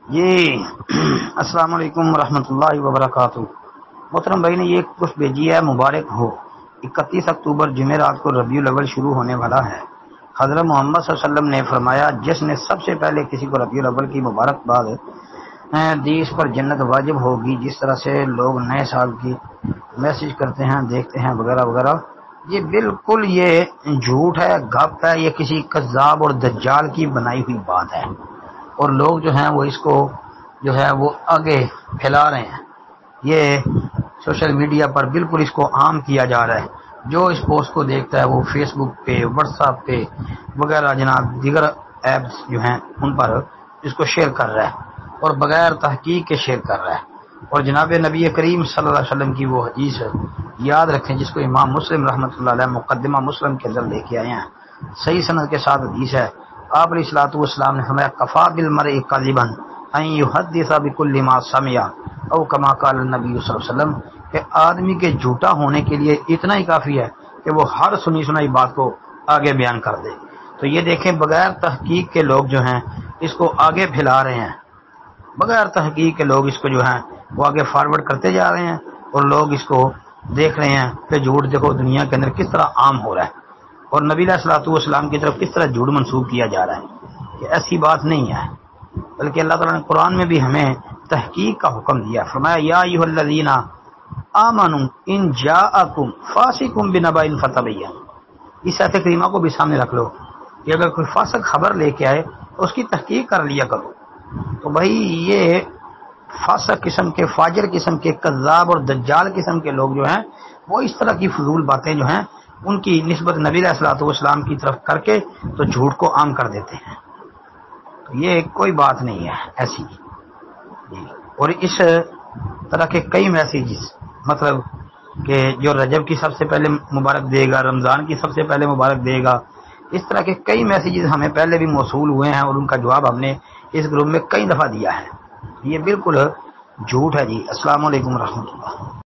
جی السلام علیکم ورحمۃ اللہ وبرکاتہ۔ محترم بھائی نے یہ پوسٹ بھیجی ہے، مبارک ہو 31 اکتوبر جمعرات کو ربیع الاول شروع ہونے والا ہے۔ حضرت محمد صلی اللہ علیہ وسلم نے فرمایا جس نے سب سے پہلے کسی کو ربیع الاول کی مبارکباد دی اس پر جنت واجب ہوگی۔ جس طرح سے لوگ نئے سال کی میسج کرتے ہیں، دیکھتے ہیں وغیرہ وغیرہ، یہ بالکل یہ جھوٹ ہے، گپ ہے، یہ کسی کذاب اور دجال کی بنائی ہوئی بات ہے، اور لوگ جو ہیں وہ اس کو جو ہے وہ آگے پھیلا رہے ہیں۔ یہ سوشل میڈیا پر بالکل اس کو عام کیا جا رہا ہے۔ جو اس پوسٹ کو دیکھتا ہے وہ فیس بک پہ، واٹس ایپ پہ وغیرہ جناب دیگر ایپس جو ہیں ان پر اس کو شیئر کر رہا ہے، اور بغیر تحقیق کے شیئر کر رہا ہے۔ اور جناب نبی کریم صلی اللہ علیہ وسلم کی وہ حدیث یاد رکھیں جس کو امام مسلم رحمۃ اللہ علیہ مقدمہ مسلم کے اندر لے کے آئے ہیں، صحیح سند کے ساتھ حدیث ہے۔ آپ علیہ الصلوۃ والسلام نے فرمایا کفا بالمرء کذبا ان یحدث بکل ما سمع، او کما قال النبی صلی اللہ علیہ وسلم، کہ آدمی کے جھوٹا ہونے کے لیے اتنا ہی کافی ہے کہ وہ ہر سنی سنائی بات کو آگے بیان کر دے۔ تو یہ دیکھیں بغیر تحقیق کے لوگ جو ہیں اس کو آگے پھیلا رہے ہیں، بغیر تحقیق کے لوگ اس کو جو ہیں وہ آگے فارورڈ کرتے جا رہے ہیں، اور لوگ اس کو دیکھ رہے ہیں کہ جھوٹ دیکھو دنیا کے اندر کس طرح عام ہو رہا ہے، اور نبی علیہ الصلوۃ والسلام کی طرف کس طرح جھوٹ منسوب کیا جا رہا ہے۔ یہ ایسی بات نہیں ہے، بلکہ اللہ تعالیٰ نے قرآن میں بھی ہمیں تحقیق کا حکم دیا، فرمایا یا ایھا الذین آمنوا ان جاءکم فاسق بنبأ فتبینوا۔ اس آیت کریمہ کو بھی سامنے رکھ لو کہ اگر کوئی فاسق خبر لے کے آئے تو اس کی تحقیق کر لیا کرو۔ تو بھائی یہ فاسق قسم کے، فاجر قسم کے، کذاب اور دجال قسم کے لوگ جو ہیں وہ اس طرح کی فضول باتیں جو ہیں ان کی نسبت نبی علیہ الصلوۃ والسلام کی طرف کر کے تو جھوٹ کو عام کر دیتے ہیں۔ تو یہ کوئی بات نہیں ہے ایسی جی۔ اور اس طرح کے کئی میسیجز، مطلب کہ جو رجب کی سب سے پہلے مبارک دے گا، رمضان کی سب سے پہلے مبارک دے گا، اس طرح کے کئی میسیجز ہمیں پہلے بھی موصول ہوئے ہیں، اور ان کا جواب ہم نے اس گروپ میں کئی دفعہ دیا ہے۔ یہ بالکل جھوٹ ہے جی۔ السلام علیکم ورحمۃ اللہ۔